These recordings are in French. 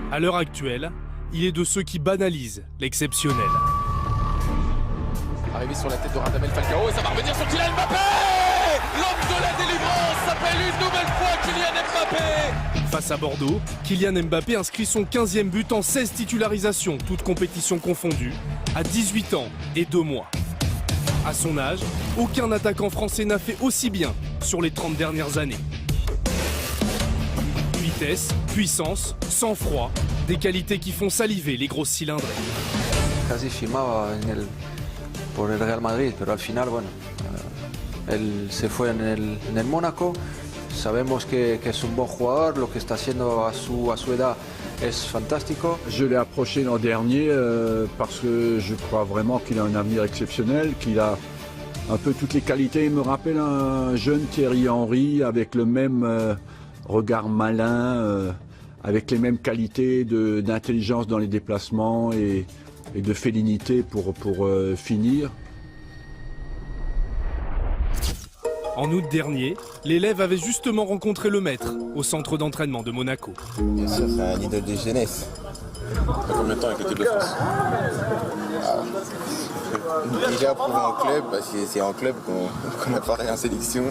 À l'heure actuelle, il est de ceux qui banalisent l'exceptionnel. Arrivé sur la tête de Radamel Falcao et ça va revenir sur Kylian Mbappé. L'homme de la délivrance s'appelle une nouvelle fois Kylian Mbappé. Face à Bordeaux, Kylian Mbappé inscrit son 15e but en 16 titularisations, toutes compétitions confondues, à 18 ans et 2 mois. À son âge, aucun attaquant français n'a fait aussi bien sur les 30 dernières années. Vitesse, puissance, sang-froid, des qualités qui font saliver les grosses cylindrées. Casi firmaba por el Real Madrid, pero al final, bueno, él se fue en el Mónaco. Sabemos que es un buen jugador, lo que está haciendo a su edad es fantástico. Je l'ai approché l'an dernier parce que je crois vraiment qu'il a un avenir exceptionnel, qu'il a un peu toutes les qualités. Il me rappelle un jeune Thierry Henry avec le même regard malin, avec les mêmes qualités d'intelligence dans les déplacements et de félinité pour finir. En août dernier, l'élève avait justement rencontré le maître au centre d'entraînement de Monaco. Bien sûr, c'est un idole de jeunesse. Ça fait combien de temps avec l'équipe de France? Déjà prouvé en club, parce que c'est en club qu'on apparaît en sélection.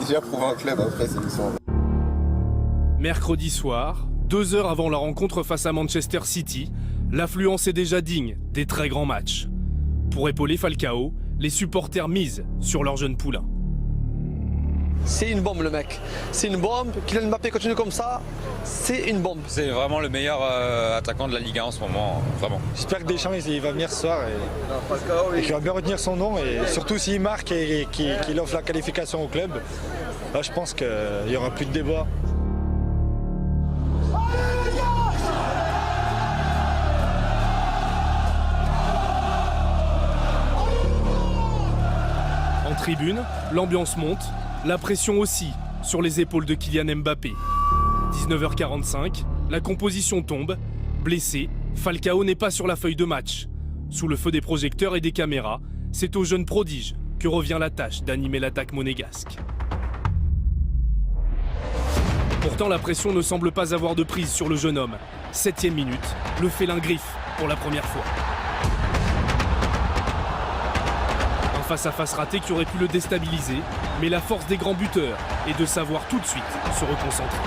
Déjà prouvé en club, après sélection. Mercredi soir, 2 heures avant la rencontre face à Manchester City, l'affluence est déjà digne des très grands matchs. Pour épauler Falcao, les supporters misent sur leur jeune poulain. C'est une bombe le mec, c'est une bombe, Kylian Mbappé continue comme ça, c'est une bombe. C'est vraiment le meilleur attaquant de la Ligue 1 en ce moment, vraiment. J'espère que Deschamps il va venir ce soir et qu'il va bien retenir son nom et surtout s'il marque et qu'il offre la qualification au club, là je pense qu'il n'y aura plus de débat. En tribune, l'ambiance monte, la pression aussi sur les épaules de Kylian Mbappé. 19h45, la composition tombe. Blessé, Falcao n'est pas sur la feuille de match. Sous le feu des projecteurs et des caméras, c'est au jeune prodige que revient la tâche d'animer l'attaque monégasque. Pourtant, la pression ne semble pas avoir de prise sur le jeune homme. 7e minute, le félin griffe pour la première fois. Un face-à-face raté qui aurait pu le déstabiliser, mais la force des grands buteurs est de savoir tout de suite se reconcentrer.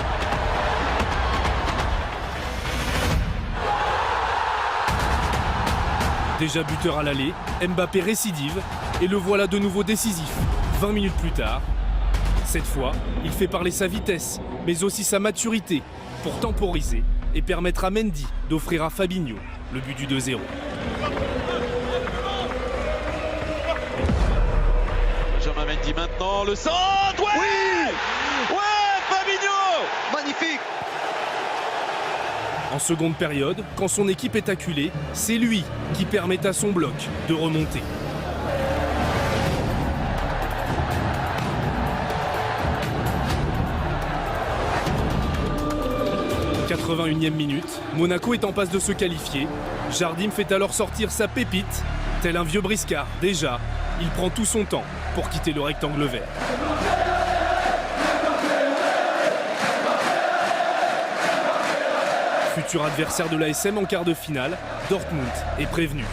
Déjà buteur à l'aller, Mbappé récidive et le voilà de nouveau décisif. 20 minutes plus tard, cette fois, il fait parler sa vitesse, mais aussi sa maturité pour temporiser et permettre à Mendy d'offrir à Fabinho le but du 2-0. Benjamin Mendy maintenant, le centre. Ouais, oui, ouais, Fabinho, magnifique. En seconde période, quand son équipe est acculée, c'est lui qui permet à son bloc de remonter. « 81e minute, Monaco est en passe de se qualifier. Jardim fait alors sortir sa pépite. Tel un vieux briscard, déjà, il prend tout son temps pour quitter le rectangle vert. Futur adversaire de l'ASM en quart de finale, Dortmund est prévenu.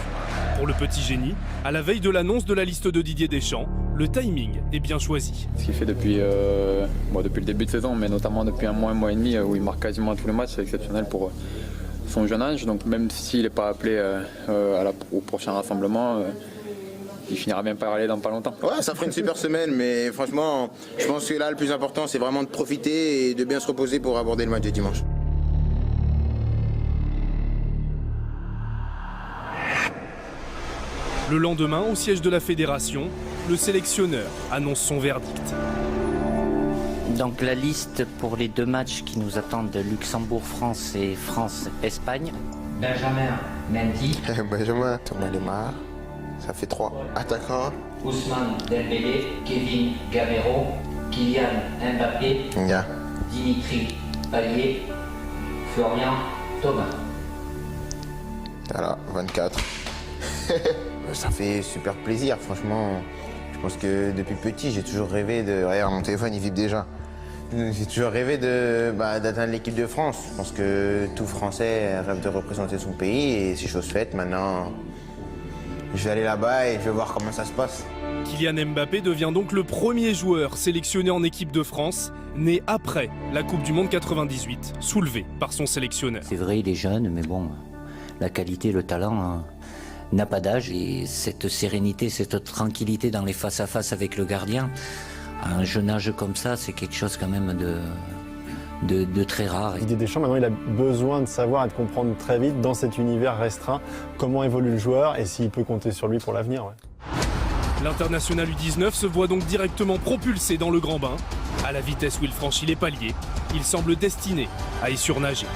Pour le petit génie, à la veille de l'annonce de la liste de Didier Deschamps, le timing est bien choisi. Ce qu'il fait depuis le début de saison, mais notamment depuis un mois et demi, où il marque quasiment tous les matchs, c'est exceptionnel pour son jeune âge. Donc même s'il n'est pas appelé au prochain rassemblement, il finira bien par aller dans pas longtemps. Ouais, ça ferait une super semaine, mais franchement, je pense que là, le plus important, c'est vraiment de profiter et de bien se reposer pour aborder le match de dimanche. Le lendemain, au siège de la fédération, le sélectionneur annonce son verdict. Donc la liste pour les 2 matchs qui nous attendent, Luxembourg-France et France-Espagne. Benjamin Mendy. Benjamin Thomas Lemar, ça fait 3 attaquants. Ousmane Dembélé, Kevin Gamero, Kylian Mbappé, Yeah. Dimitri Payet, Florian Thauvin. Voilà, 24. Ça fait super plaisir, franchement. Je pense que depuis petit, j'ai toujours rêvé de... Regarde, mon téléphone, il vibre déjà. J'ai toujours rêvé d'atteindre l'équipe de France. Je pense que tout Français rêve de représenter son pays et c'est chose faite. Maintenant, je vais aller là-bas et je vais voir comment ça se passe. Kylian Mbappé devient donc le premier joueur sélectionné en équipe de France, né après la Coupe du Monde 98, soulevé par son sélectionneur. C'est vrai, il est jeune, mais bon, la qualité, le talent n'a pas d'âge. Et cette sérénité, cette tranquillité dans les face-à-face avec le gardien, à un jeune âge comme ça, c'est quelque chose quand même de très rare. Didier Deschamps, maintenant, il a besoin de savoir et de comprendre très vite, dans cet univers restreint, comment évolue le joueur et s'il peut compter sur lui pour l'avenir. Ouais. L'international U19 se voit donc directement propulsé dans le grand bain. À la vitesse où il franchit les paliers, il semble destiné à y surnager.